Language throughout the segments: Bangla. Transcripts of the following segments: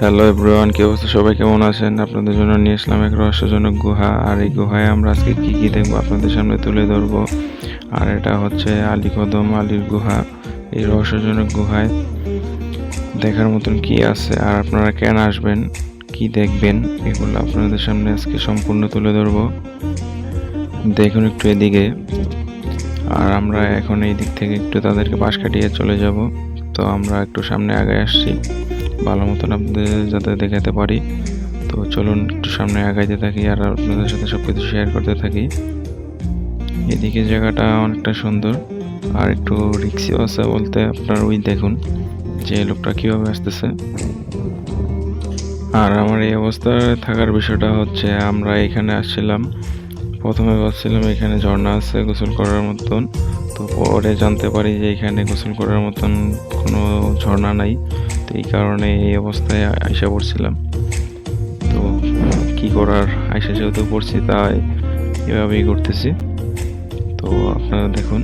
হ্যালো এভরিওয়ান, কি অবস্থা? সবাই কেমন আছেন? আপনাদের জন্য নিয়ে আসলাম এক রহস্যজনক গুহা। আর এই গুহায় আমরা আজকে কি কি দেখবো আপনাদের সামনে তুলে ধরবো। আর এটা হচ্ছে আলীকদম আলীর গুহা। এই রহস্যজনক গুহায় দেখার মতন কি আছে, আর আপনারা কেন আসবেন, কি দেখবেন, এগুলো আপনাদের সামনে আজকে সম্পূর্ণ তুলে ধরবো। দেখুন একটু এদিকে। আর আমরা এখন এই দিক থেকে একটু তাদেরকে পাশ কাটিয়ে চলে যাব। তো আমরা একটু সামনে আগায় আসছি ভালো মতন আপনাদের যাতে দেখাতে পারি। তো চলুন একটু সামনে আগাইতে থাকি আর আপনাদের সাথে সব কিছু শেয়ার করতে থাকি। এদিকে জায়গাটা অনেকটা সুন্দর আর একটু রিক্সিও আছে বলতে, আপনার ওই দেখুন যে লোকটা কীভাবে আসতেছে। আর আমার এই অবস্থায় থাকার বিষয়টা হচ্ছে, আমরা এখানে আসছিলাম, প্রথমে ভাবছিলাম এখানে ঝর্ণা আছে গোসল করার মতন। তো পরে জানতে পারি যে এখানে গোসল করার মতন কোনো ঝর্ণা নাই। তো এই কারণে এই অবস্থায় আইসা পড়ছিলাম। তো কি করার, আইসা যেহেতু পড়ছি তাই এভাবেই করতেছি। তো আপনারা দেখুন,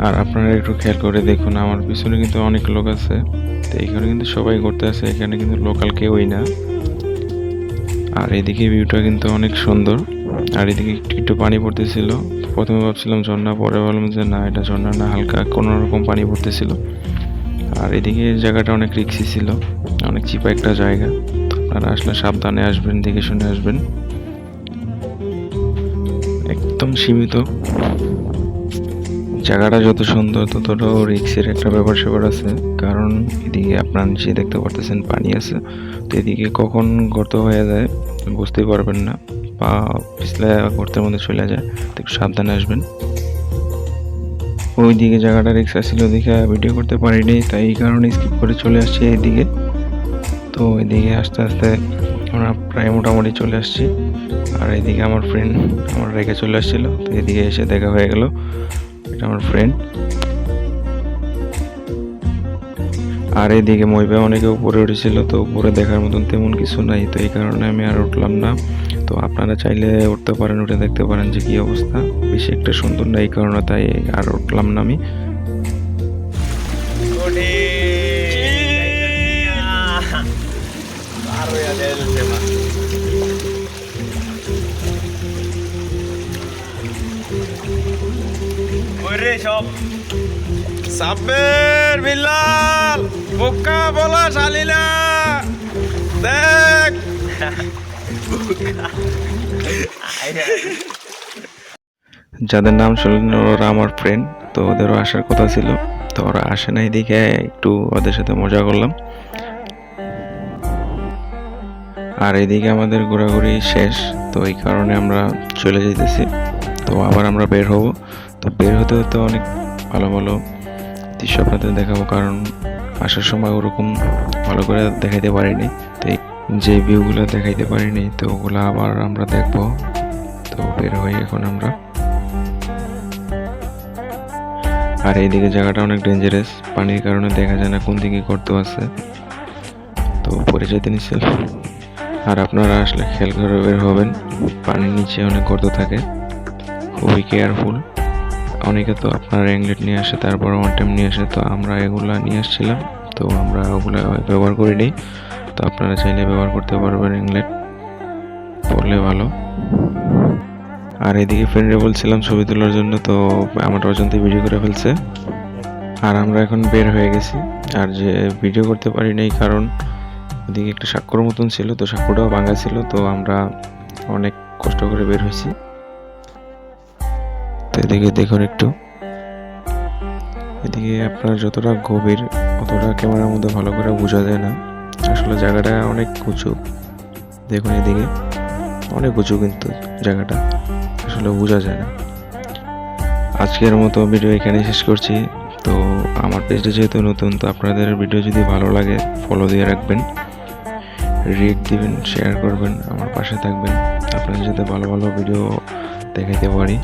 আর আপনারা একটু খেয়াল করে দেখুন আমার পিছনে কিন্তু অনেক লোক আছে। তো এখানে কিন্তু সবাই ঘুরতে আছে, এখানে কিন্তু লোকাল কেউই না। আর এদিকে ভিউটা কিন্তু অনেক সুন্দর। আর এদিকে একটু একটু পানি পড়তেছিল। প্রথমে ভাবছিলাম ঝর্ণা, পরে ভাবলাম যে না, এটা ঝর্ণা না, হালকা কোনো রকম পানি পড়তেছিল। আর এদিকে জায়গাটা অনেক রিক্সি ছিল, অনেক চিপা একটা জায়গা। আপনারা আসলে সাবধানে আসবেন, দেখে শুনে আসবেন, একদম সীমিত। জায়গাটা যত সুন্দর ততটাও রিক্সের একটা ব্যাপার স্যাপার আছে, কারণ এদিকে আপনার নিচে দেখতে পারতেছেন পানি আছে। তো এদিকে কখন গর্ত হয়ে যায় বুঝতেই পারবেন না, পা পিছলে গর্তের মধ্যে চলে যায়। তো একটু সাবধানে আসবেন। ওই দিকে জায়গাটা রিক্স ছিল দেখে ভিডিও করতে পারিনি, তাই এই কারণে স্কিপ করে চলে আসছি এইদিকে। তো এদিকে আস্তে আস্তে আমরা প্রায় মোটামুটি চলে আসছি। আর এদিকে আমার ফ্রেন্ড আমার রেখে চলে আসছিল, তো এদিকে এসে দেখা হয়ে গেল, এটা আমার ফ্রেন্ড। আর এইদিকে মহিবা অনেকে উপরে উঠেছিল, তো উপরে দেখার মতন তেমন কিছু নাই, তো এই কারণে আমি আর উঠলাম না। তো আপনারা চাইলে উঠতে পারেন, উঠে দেখতে পারেন যে কি অবস্থা। বেশি একটা সুন্দর না এই কারণে, তাই আর উঠলাম না আমি। সব সাব্বের বিল্লাল বোকা বলা শালিলা দেখ। যাদের নাম শুনলেন ওরা আমার ফ্রেন্ড, তো ওদেরও আসার কথা ছিল, তো ওরা আসে নাই দেখে একটু ওদের সাথে মজা করলাম। আর এদিকে আমাদের ঘোরাঘুরি শেষ, তো এই কারণে আমরা চলে যেতেছি। তো আবার আমরা বের হব। তো বের হতে হতে অনেক ভালো ভালো দৃশ্য আপনাদের দেখাবো, কারণ আসার সময় ওরকম ভালো করে দেখাইতে পারিনি। তো যে ভিউগুলো দেখাইতে পারিনি, তো ওগুলো আবার আমরা দেখবো। তো বের হই এখন আমরা। আর এইদিকে জায়গাটা অনেক ডেঞ্জারাস, পানির কারণে দেখা যায় না কোন দিকে গর্ত আছে, তো পরে যেতে নিচ্ছে। আর আপনারা আসলে খেয়াল করে বের হবেন, পানির নিচে অনেক গর্ত থাকে, খুবই কেয়ারফুল। অনেকে তো আপনার অ্যাংলেট নিয়ে আসে, তারপর ওয়ান টাইম নিয়ে আসে, তো আমরা এগুলা নিয়ে আসছিলাম, তো আমরা ওগুলা ব্যবহার করিনি। তো আপনারা চাইলে ব্যবহার করতে পারবেন, অ্যাংলেট পড়লে ভালো। আর এদিকে ফ্রেন্ডে বলছিলাম ছবি তোলার জন্য, তো আমার পর্যন্ত ভিডিও করে ফেলছে। আর আমরা এখন বের হয়ে গেছি। আর যে ভিডিও করতে পারিনি কারণ ওদিকে একটা সাঁকোর মতন ছিল, তো সাঁকোটাও ভাঙা ছিল, তো আমরা অনেক কষ্ট করে বের হয়েছি। তো এদিকে দেখুন একটু, এদিকে আপনার যতটা গভীর অতটা ক্যামেরার মধ্যে ভালো করে বোঝা যায় না, আসলে জায়গাটা অনেক উঁচু। দেখুন এদিকে অনেক উঁচু, কিন্তু জায়গাটা আসলে বোঝা যায় না। আজকের মতো ভিডিও এখানে শেষ করছি। তো আমার পেজটা যেহেতু নতুন, তো আপনাদের ভিডিও যদি ভালো লাগে ফলো দিয়ে রাখবেন, রেট দিবেন, শেয়ার করবেন, আমার পাশে থাকবেন, আপনাদের সাথে ভালো ভালো ভিডিও দেখাতে পারি।